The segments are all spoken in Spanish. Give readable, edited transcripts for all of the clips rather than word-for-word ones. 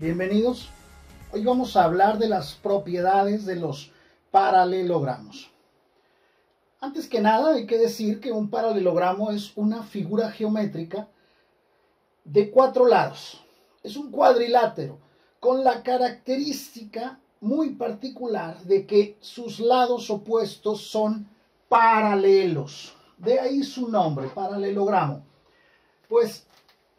Bienvenidos. Hoy vamos a hablar de las propiedades de los paralelogramos. Antes que nada hay que decir que un paralelogramo es una figura geométrica de 4 lados. Es un cuadrilátero con la característica muy particular de que sus lados opuestos son paralelos. De ahí su nombre, paralelogramo. Pues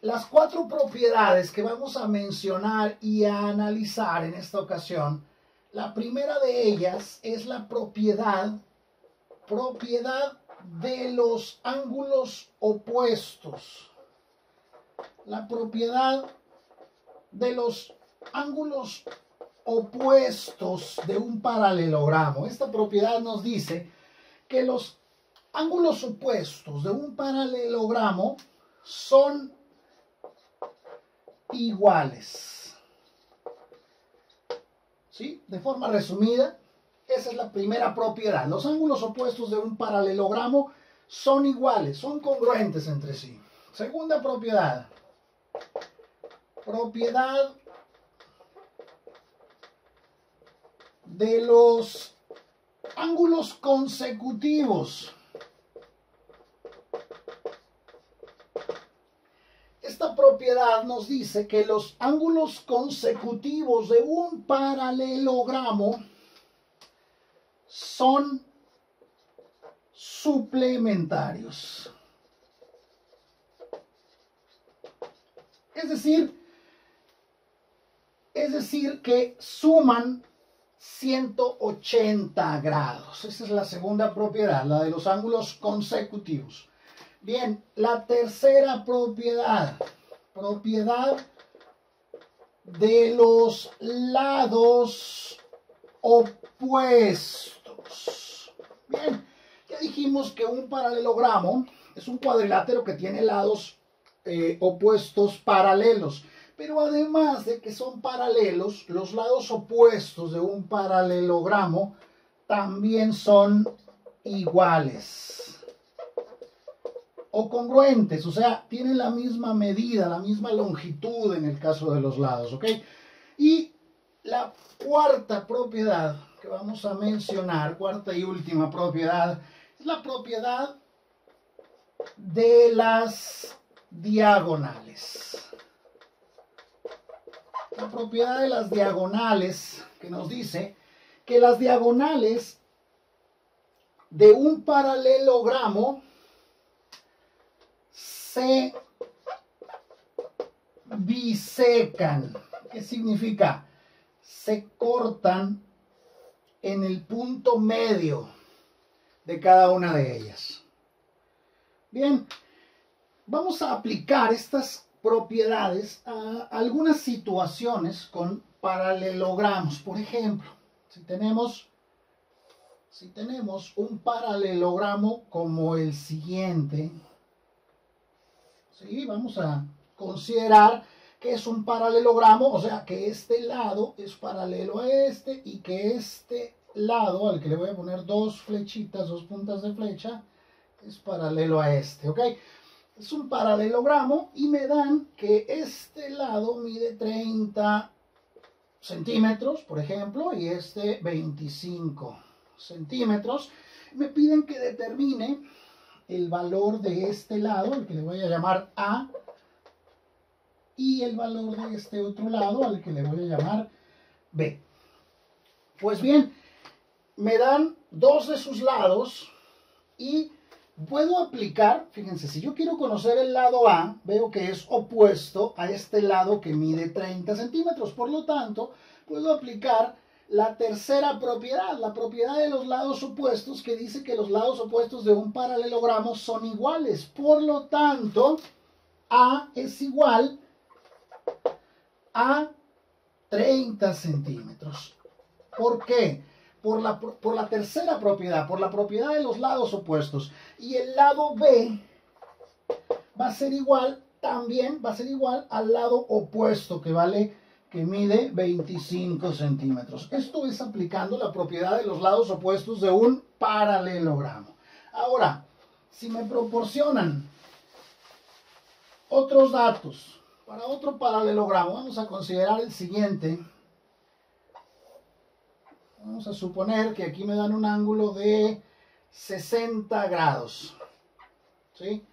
las 4 propiedades que vamos a mencionar y a analizar en esta ocasión, la primera de ellas es la propiedad de los ángulos opuestos. La propiedad de los ángulos opuestos de un paralelogramo. Esta propiedad nos dice que los ángulos opuestos de un paralelogramo son iguales. ¿Sí? De forma resumida, esa es la primera propiedad. Los ángulos opuestos de un paralelogramo son iguales, son congruentes entre sí. Segunda propiedad. Propiedad de los ángulos consecutivos. Esta propiedad nos dice que los ángulos consecutivos de un paralelogramo son suplementarios. Es decir que suman 180 grados. Esa es la segunda propiedad, la de los ángulos consecutivos. Bien, la tercera propiedad de los lados opuestos. Bien, ya dijimos que un paralelogramo es un cuadrilátero que tiene lados opuestos paralelos. Pero además de que son paralelos, los lados opuestos de un paralelogramo también son iguales o congruentes, o sea, tienen la misma medida, la misma longitud en el caso de los lados, ¿ok? Y la cuarta propiedad que vamos a mencionar, cuarta y última propiedad, es la propiedad de las diagonales. La propiedad de las diagonales, que nos dice que las diagonales de un paralelogramo se bisecan. ¿Qué significa? Se cortan en el punto medio de cada una de ellas. Bien, vamos a aplicar estas propiedades a algunas situaciones con paralelogramos. Por ejemplo, si tenemos un paralelogramo como el siguiente, ¿sí? Vamos a considerar que es un paralelogramo, o sea que este lado es paralelo a este y que este lado, al que le voy a poner 2 flechitas, 2 puntas de flecha, es paralelo a este, ¿ok? Es un paralelogramo y me dan que este lado mide 30 centímetros, por ejemplo, y este 25 centímetros. Me piden que determine el valor de este lado, al que le voy a llamar A, y el valor de este otro lado, al que le voy a llamar B. Pues bien, me dan 2 de sus lados y puedo aplicar, fíjense, si yo quiero conocer el lado A, veo que es opuesto a este lado que mide 30 centímetros. Por lo tanto, puedo aplicar la tercera propiedad, la propiedad de los lados opuestos, que dice que los lados opuestos de un paralelogramo son iguales. Por lo tanto, A es igual a 30 centímetros. ¿Por qué? Por la tercera propiedad, por la propiedad de los lados opuestos. Y el lado B va a ser igual, también va a ser igual al lado opuesto, que mide 25 centímetros. Esto es aplicando la propiedad de los lados opuestos de un paralelogramo. Ahora, si me proporcionan otros datos, Para otro paralelogramo vamos a considerar el siguiente. Vamos a suponer que aquí me dan un ángulo de 60 grados. ¿Sí?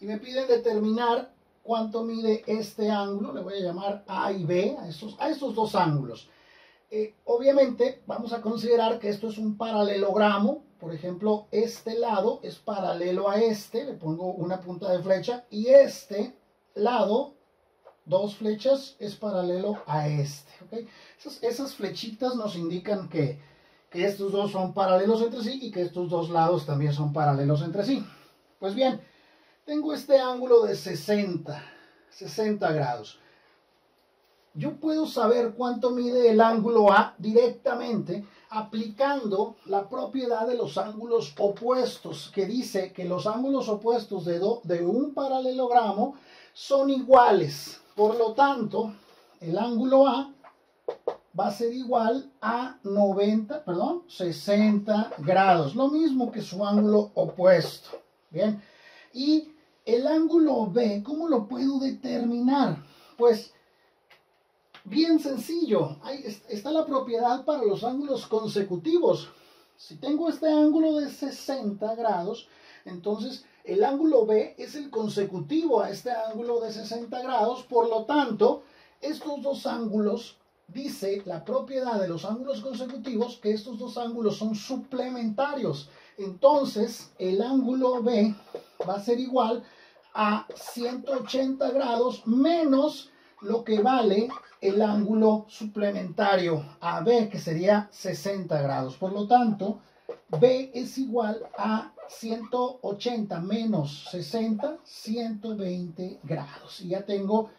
Y me piden determinar cuánto mide este ángulo. Le voy a llamar A y B a estos dos ángulos. Obviamente vamos a considerar que esto es un paralelogramo. Por ejemplo, este lado es paralelo a este. Le pongo una punta de flecha. Y este lado, dos flechas, es paralelo a este. ¿Okay? Esas flechitas nos indican que estos dos son paralelos entre sí y que estos dos lados también son paralelos entre sí. Pues bien, tengo este ángulo de 60 grados. Yo puedo saber cuánto mide el ángulo A directamente aplicando la propiedad de los ángulos opuestos, que dice que los ángulos opuestos de un paralelogramo son iguales. Por lo tanto, el ángulo A va a ser igual a 60 grados. Lo mismo que su ángulo opuesto. Bien. Y el ángulo B, ¿cómo lo puedo determinar? Pues bien sencillo. Ahí está la propiedad para los ángulos consecutivos. Si tengo este ángulo de 60 grados, entonces el ángulo B es el consecutivo a este ángulo de 60 grados. Por lo tanto, estos dos ángulos, dice la propiedad de los ángulos consecutivos, que estos dos ángulos son suplementarios. Entonces, el ángulo B va a ser igual a 180 grados menos lo que vale el ángulo suplementario AB, que sería 60 grados. Por lo tanto, B es igual a 180 menos 60, 120 grados. Y ya tengo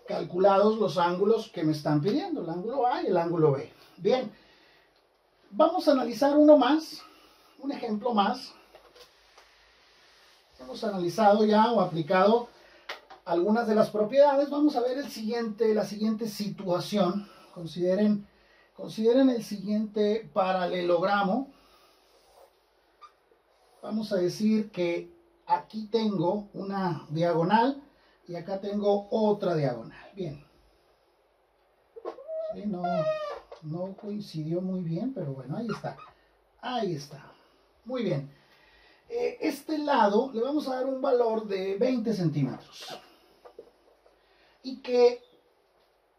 calculados los ángulos que me están pidiendo, el ángulo A y el ángulo B. Bien, vamos a analizar uno más, un ejemplo más. Hemos analizado ya o aplicado algunas de las propiedades. Vamos a ver la siguiente situación. Consideren el siguiente paralelogramo. Vamos a decir que aquí tengo una diagonal y acá tengo otra diagonal. Bien. Sí, no coincidió muy bien, pero bueno, ahí está. Ahí está. Muy bien. Este lado le vamos a dar un valor de 20 centímetros. Y que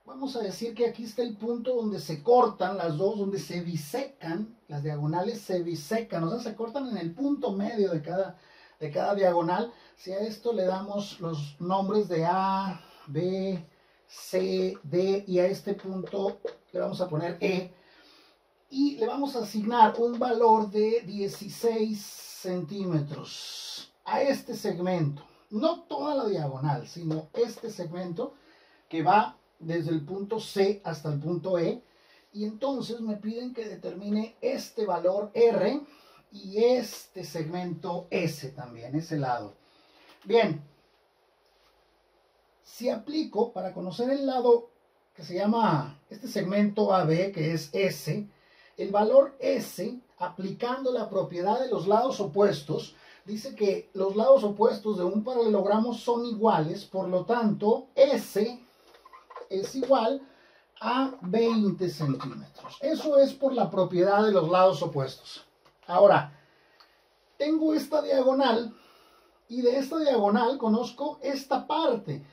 vamos a decir que aquí está el punto donde se cortan las dos, donde se bisecan, las diagonales se bisecan, o sea, se cortan en el punto medio de cada diagonal. Si a esto le damos los nombres de A, B, C, D, y a este punto le vamos a poner E, y le vamos a asignar un valor de 16 centímetros a este segmento. No toda la diagonal, sino este segmento que va desde el punto C hasta el punto E. Y entonces me piden que determine este valor R y este segmento S también, ese lado. Bien, si aplico para conocer el lado que se llama este segmento AB, que es S, el valor S, aplicando la propiedad de los lados opuestos, dice que los lados opuestos de un paralelogramo son iguales, por lo tanto, S es igual a 20 centímetros. Eso es por la propiedad de los lados opuestos. Ahora, tengo esta diagonal y de esta diagonal conozco esta parte,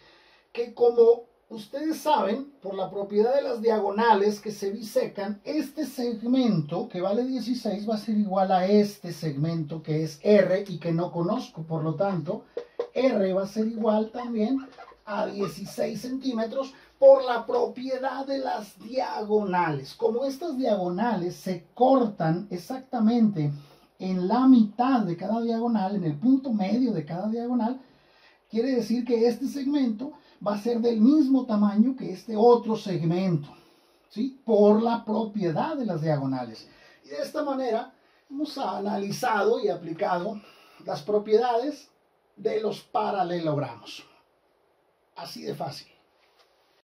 que como ustedes saben, por la propiedad de las diagonales que se bisecan, este segmento que vale 16 va a ser igual a este segmento que es R y que no conozco. Por lo tanto, R va a ser igual también a 16 centímetros por la propiedad de las diagonales. Como estas diagonales se cortan exactamente en la mitad de cada diagonal, en el punto medio de cada diagonal, quiere decir que este segmento va a ser del mismo tamaño que este otro segmento, ¿sí? Por la propiedad de las diagonales. Y de esta manera hemos analizado y aplicado las propiedades de los paralelogramos. Así de fácil.